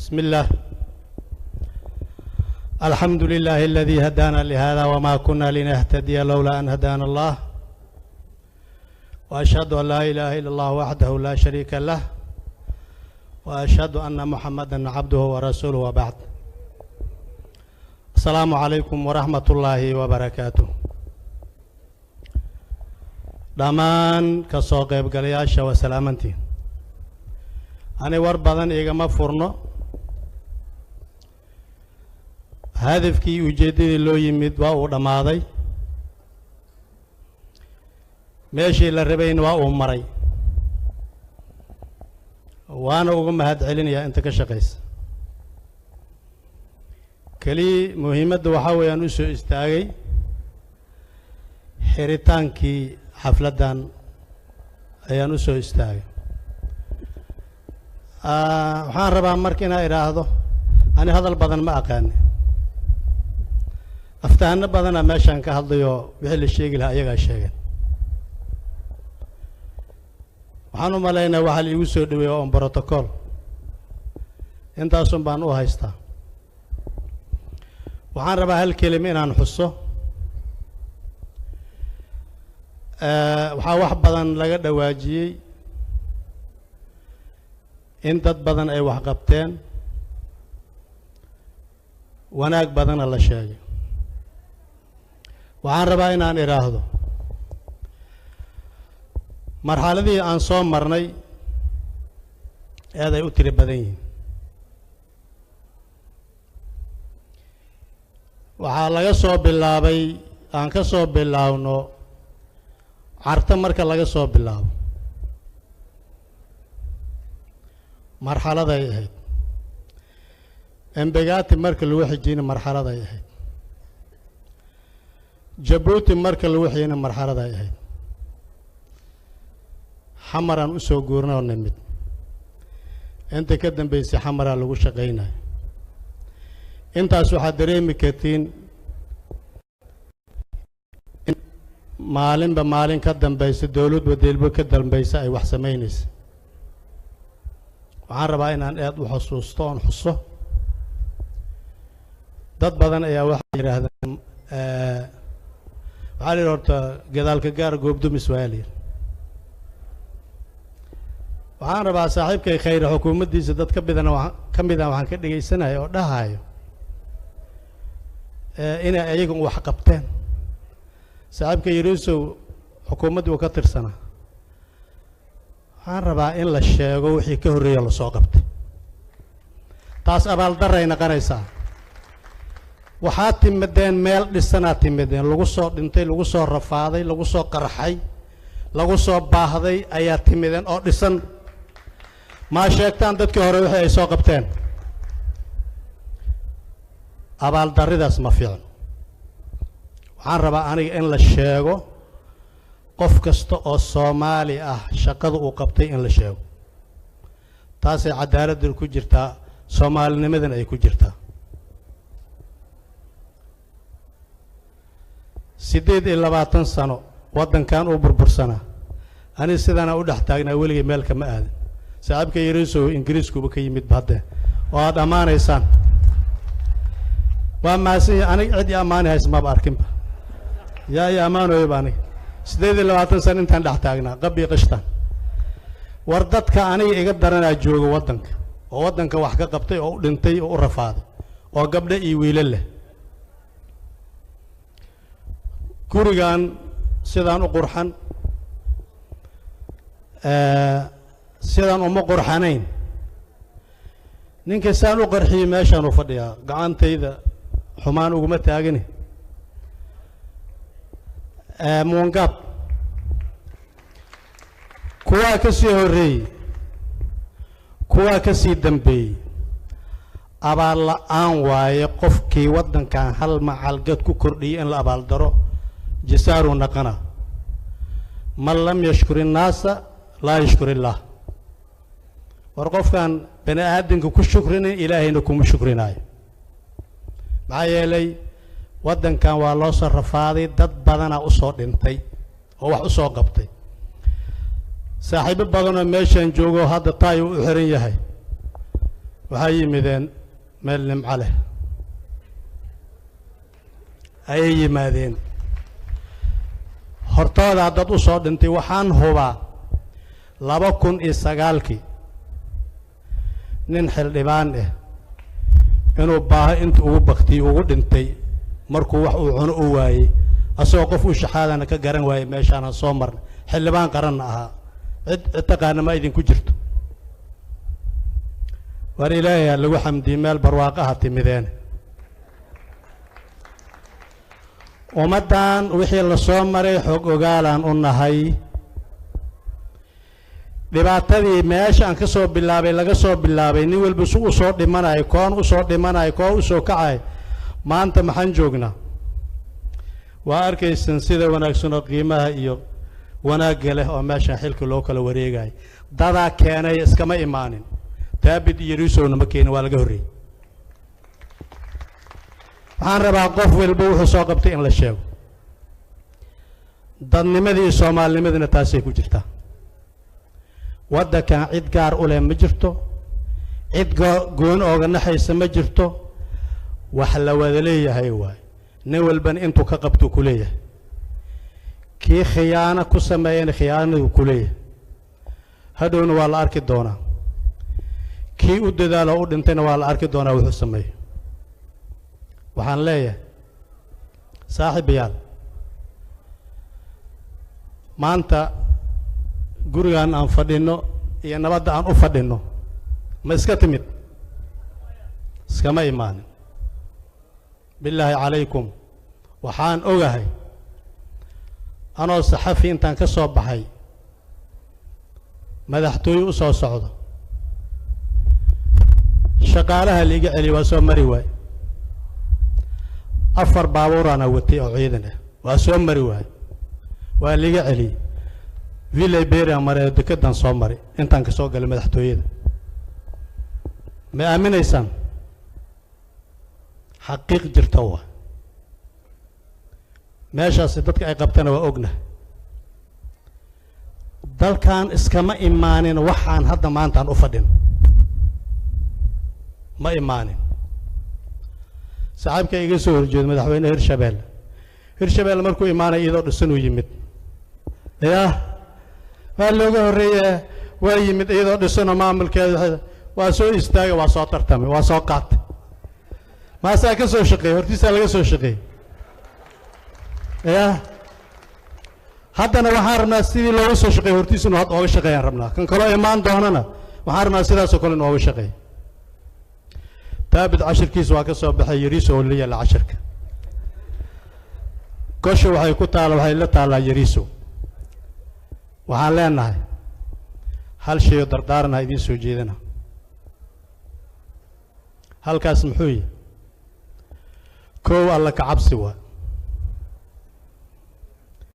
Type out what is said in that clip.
بسم الله. الحمد لله الذي هدانا لهذا وما كنا لنهتدي لولا أن هدانا الله، وأشهد أن لا إله إلا الله وحده لا شريك له، وأشهد أن محمدا عبده ورسوله، وبعد. السلام عليكم ورحمة الله وبركاته. دمان كسوق بقلياشة وسلامتي. أنا وربضاً إيجا فرنو هدفكي وجدي لو يمد واو دماضي ماشي للربين واو مري، وانا اقوم هاد عليني يا انت كشقيس كلي مهمة وحاوي انوسو استاغي حريتانكي حفلدان ايانوسو استاغي. waxaan rabaa marka inaa idhaahdo ani hadal badan ma aqaani, aftahanno badana meeshaan ka hadlayo wixii la sheegi lahaa ayagaa sheegeen. waxaan u malaynaa waxaa la iigu soo dhaweeya oon brotocool intaasun baan u haystaa. waxaan rabaa hal kelima inaan xuso. waxaa wax badan laga dhawaajiyey in dad badan ay wax qabteen, wanaag badana la sheegay. waxaan rabaa inaan idhaahdo marxaladii aan soo marnay eeday u tiri badan yihiin. waxaa laga soo bilaabay aan ka soo bilaabno carta marka laga soo bilaabo marxaladay ahayd, embegati marka lagu xijiyna marxaladay ahayd, jabuuti marka lagu xijiyna marxaladay ahayd, xamaraan u soo guurnay oo nimid. inta ka dambaysay xamaraa lagu shaqaynayo. intaas waxaad dareemi kartiin in maalinba maalin ka dambaysa dowladba deelba ka dambaysa ay wax samaynaysa. waxaan rabaa inaan aad u xusuusto oon xuso dad badan ayaa waxay yidhaahdeen waxaa la yidhi horta gadaalka gaar goobdumis waa la yidhi. waxaan rabaa saaxiibkay khayre xukuumaddiisa dad ka midana waxaan ka dhegaysanaya oo dhahayo inay ayagu wax qabteen. saaxiibka yariisow xukuumaddii uu ka tirsanaa. waxaan rabaa in la sheego wixii ka horreeya la soo qabtay. taas abaaldaray naqanaysaa. waxaad timideen meel dhisanaad timideen, lagu soo dhintay, lagu soo rafaaday, lagu soo qarxay, lagu soo baahday ayaa timideen oo dhisan. maa sheegtaan dadkii hore wixii ay soo qabteen. abaaldarridaas ma fiicno. waxaan rabaa aniga in la sheego qof kasta oo Soomaali ah shaqada uu qabtay in la sheego. taasay cadaaladdu ku jirtaa, Soomaalinimadan ay ku jirtaa. 28 sano waddankan uu burbursanaa, ani sidana u dhex taagnaa weligay meel kama aadin. saaxiibka yariisow Ingiriiskuba ka yimid badde oo aad ammaanaysaan. waa maasii aniga cid ammaani hays maba arkinba. yaa ammaanooyba aniga 28 sano intaan dhex taagnaa qabbi qishtaan. war dadka aniga iga daranaa jooga waddanka oo waddanka wax ka qabtay oo u dhintay oo u rafaaday oo gabdho iyo wiilal leh. gurigan sidaan u qurxan sidaan uma qurxanayn. ninka saan u qarxiyey meeshaan u fadhiyaa, gacantayda xumaan uguma taagani. muungab kuwaa ka sii horreeyey, kuwaa ka sii dambeeyey. abaal la'aan waaye qofkii waddankan hal macalgad ku kordhiyey in la abaaldaro jisaaru naqana. man lam yashkur innaasa laa yashkur illaah. war qofkan bani aadamka ku shukrinin ilaahayna kuma shukrinaayo. maxaa yeelay waddankan waa loo soo rafaaday, dad badanaa u soo dhintay oo wax u soo qabtay. saaxiibo badanoo meeshaan joogo hadda taay u xiran yahay waxay yimideen meel nimco leh ayay yimaadeen hortooda dad u soo dhintay waxaan hubaa 2009 nin xildhibaan ah inuu baaha inta ugu baktiy ugu dhintay markuu wax uu cuno u waayay asoo qof u shaxaadana ka garan waayay meeshaan soo marnay xildhibaan qaran ahaa cid taqaana ma idin ku jirto war ilaahay lagu xamdi meel barwaaqaha timideen ummadan wixii la soo maray xog ogaalaan u nahay dhibaatadii meesha aan ka soo bilaabay laga soo bilaabay nin walba u soo dhimanay koon u soo dhimanay koo u soo kacay maanta maxaan joognaa waa arkaysan sida wanaagsan oo qiimaha iyo wanaagga leh oo meesha xilka loo kala wareegay dadaa keenay iskama imaanin taabid iyo riisowna ma keenin waa laga horreeyay waxaan rabaa qof walba wuxuu soo qabtay in la sheego dadnimadii iyo soomaalinimadina taasay ku jirtaa waddankan cid gaar u leh ma jirto cid goon ooga naxaysa ma jirto wax la wada leeyahay waay nin walbana intuu ka qabto ku leeyahay kii khiyaano ku sameeyana khiyaanadu ku leeyahay hadhowna waa la arki doonaa kii u dadaalo u dhintayna waa la arki doonaa wuxuu sameeyo waxaan leeyahay saaxiibayaal maanta gurigan aan fadhino iyo nabadda aan u fadhino ma iska timid iskama imaanin billaahi calaykum waxaan ogahay anoo saxafi intaan ka soo baxay madaxtooye u soo socdo shaqaalaha liiga celiya waa soo mari waay 4 baabuurana watay oo ciidan ah waa soo mari waay waa liiga celiyay villa beria maray dekedan soo maray intaan ka soo galay madaxtooyada ma aaminaysaan xaqiiq jirta waa meeshaas dadka ay qabtana waa ogna dalkan iskama imaanin waxaan hadda maanta aan u fadhin ma imaanin saxaabka iga soo horjeed madaxweyne hirshabelle markuu imaanay iyadoo dhisan uu yimid waa looga horreeyay waa yimid iyadoo dhisan maamulkeeda waa soo istaagay waa soo tartamay waa soo qaatay maasaa ka soo shaqeeyay hortiisa laga soo shaqeeyay haddana waxaan rabnaa sidii looga soo shaqeeyay hortiisa inuu had ooga shaqeeyaan rabnaa kan kaloo imaan doonana waxaan rabnaa sidaasoo kale inuu ooga shaqeeyo taabid cashirkiisa waa ka soo baxay yariiso oo la yaala cashirka gosha waxay ku taala waxay la taalaa yariiso waxaan leenahay hal shay oo dardaarana idiin soo jeedana halkaas muxuu yahay koow alla ka cabsi waa